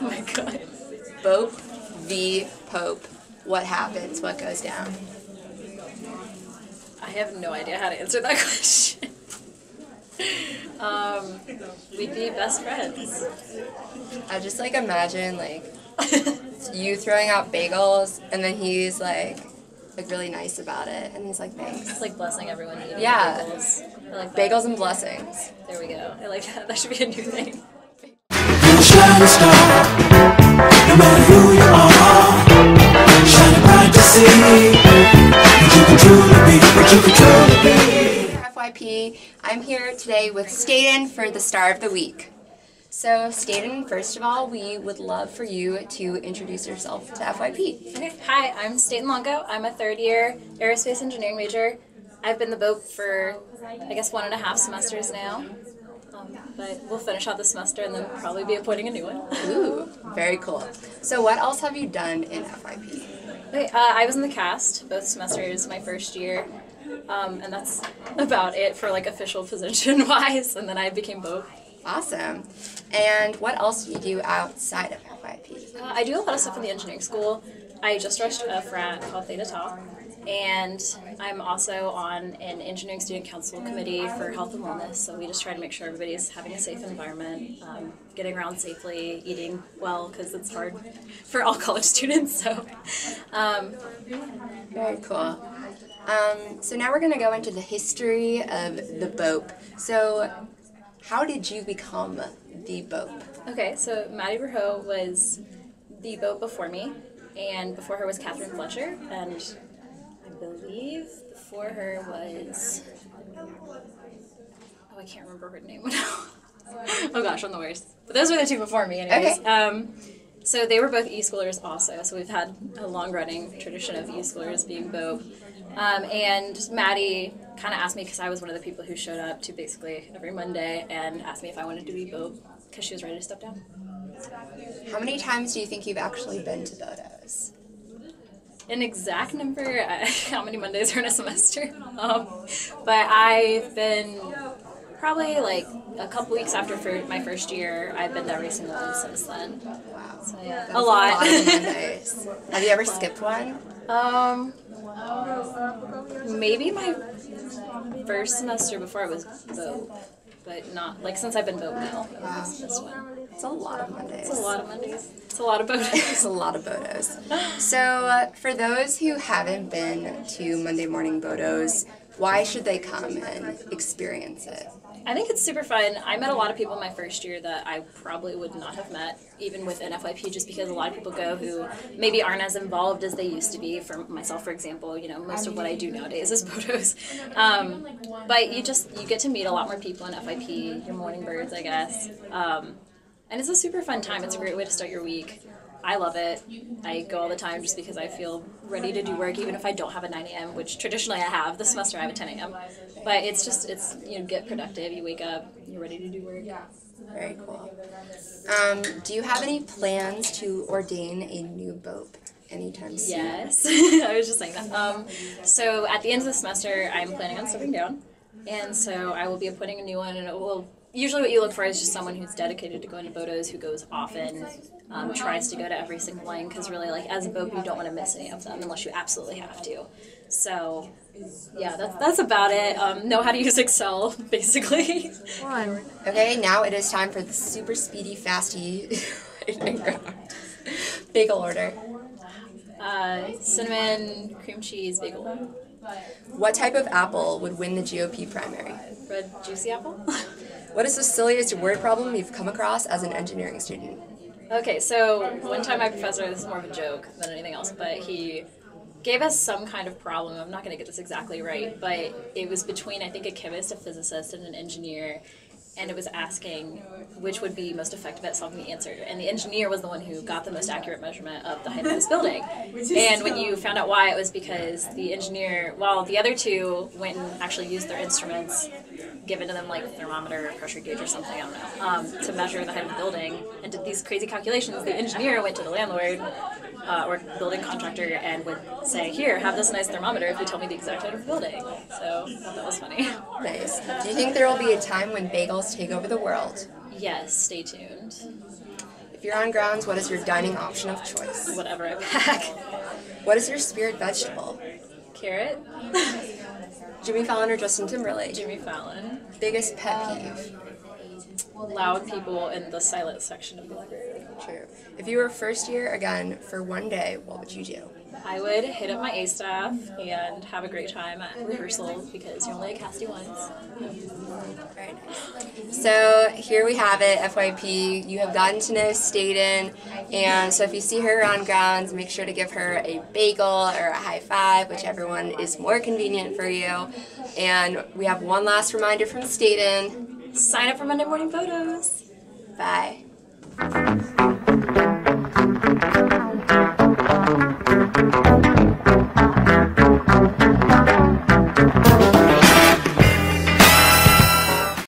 Oh my god. Bope v. Pope. What happens? What goes down? I have no idea how to answer that question. We'd be best friends. I just like imagine like you throwing out bagels and then he's like really nice about it and he's like thanks. It's like blessing everyone eating Yeah. bagels. I like that. Bagels and blessings. There we go. I like that. That should be a new thing. You're a shining star, no matter who you are, shining bright to see what you can truly be, what you can truly be. FYP, I'm here today with Staten for the Star of the Week. So Staten, first of all, we would love for you to introduce yourself to FYP. Okay. Hi, I'm Staten Longo. I'm a third-year aerospace engineering major. I've been the Bope for, I guess, 1.5 semesters now. But we'll finish out the semester and then probably be appointing a new one. Ooh, very cool. So what else have you done in FYP? Okay, I was in the cast both semesters my first year, and that's about it for like official position-wise, and then I became Bope. Awesome. And what else do you do outside of FYP? I do a lot of stuff in the engineering school. I just rushed a frat called Theta Tau, and I'm also on an engineering student council committee for health and wellness, so we just try to make sure everybody's having a safe environment, getting around safely, eating well, because it's hard for all college students, so. Very cool. So now we're going to go into the history of the Bope. So how did you become the Bope? Okay, so Maddie Verhoe was the Bope before me, and before her was Catherine Fletcher, and I believe before her was, I can't remember her name now. Oh gosh, I'm the worst. But those were the two before me anyways. Okay. So they were both E-schoolers also, so we've had a long-running tradition of E-schoolers being Bope. And Maddie kind of asked me, because I was one of the people who showed up to basically every Monday, and asked me if I wanted to be Bope, because she was ready to step down. How many times do you think you've actually been to Bodo's? An exact number, how many Mondays are in a semester, but I've been probably like a couple weeks after my first year. I've been to every single one since then. Wow. So yeah, That's a lot. of Mondays. Have you ever skipped one? Maybe my first semester before I was Bope, but not, like, since I've been Bope now, it was this one. It's a lot of Mondays. It's a lot of Mondays. It's a lot of Bodos. It's a lot of Bodos. So for those who haven't been to Monday morning Bodos, why should they come and experience it? I think it's super fun. I met a lot of people in my first year that I probably would not have met, even within FYP, just because a lot of people go who maybe aren't as involved as they used to be. For myself, for example, you know, most of what I do nowadays is Bodos. But you get to meet a lot more people in FYP, your morning birds, I guess. And it's a super fun time. It's a great way to start your week. I love it. I go all the time just because I feel ready to do work, even if I don't have a 9 a.m., which traditionally I have. This semester I have a 10 a.m. But it's you know, get productive. You wake up, you're ready to do work. Very cool. Do you have any plans to ordain a new Bope anytime soon? Yes, I was just saying that. So at the end of the semester, I'm planning on stepping down, and so I will be appointing a new one, and it will. Usually what you look for is just someone who's dedicated to going to Bodos, who goes often, tries to go to every single one, because really, like, as a Bope, you don't want to miss any of them unless you absolutely have to. So, yeah, that's about it. Know how to use Excel, basically. Okay, now it is time for the super speedy, fasty lightning round. Bagel order. Cinnamon, cream cheese, bagel. What type of apple would win the GOP primary? Red juicy apple. What is the silliest word problem you've come across as an engineering student? Okay, so one time my professor, this is more of a joke than anything else, but he gave us some kind of problem. I'm not going to get this exactly right, but it was between, I think, a chemist, a physicist, and an engineer, and it was asking which would be most effective at solving the answer. And the engineer was the one who got the most accurate measurement of the height of this building. And when you found out why, it was because the engineer, while the other two went and actually used their instruments, given to them like a thermometer or pressure gauge or something, I don't know, to measure the height of the building, and did these crazy calculations, the engineer went to the landlord or building contractor and would say, here, have this nice thermometer if you tell me the exact height of the building. So I thought that was funny. Nice. Do you think there will be a time when bagels take over the world? Yes, stay tuned. If you're on grounds, what is your dining option of choice? Whatever I pack. What is your spirit vegetable? Carrot. Jimmy Fallon or Justin Timberlake? Jimmy Fallon. Biggest pet peeve? Loud people in the silent section of the library. True. If you were first year again for one day, what would you do? I would hit up my A staff and have a great time at rehearsal because you're only a castie once. Very nice. So here we have it, FYP. You have gotten to know Staten, and so if you see her on grounds, make sure to give her a bagel or a high five, whichever one is more convenient for you. And we have one last reminder from Staten. Sign up for Monday morning photos. Bye.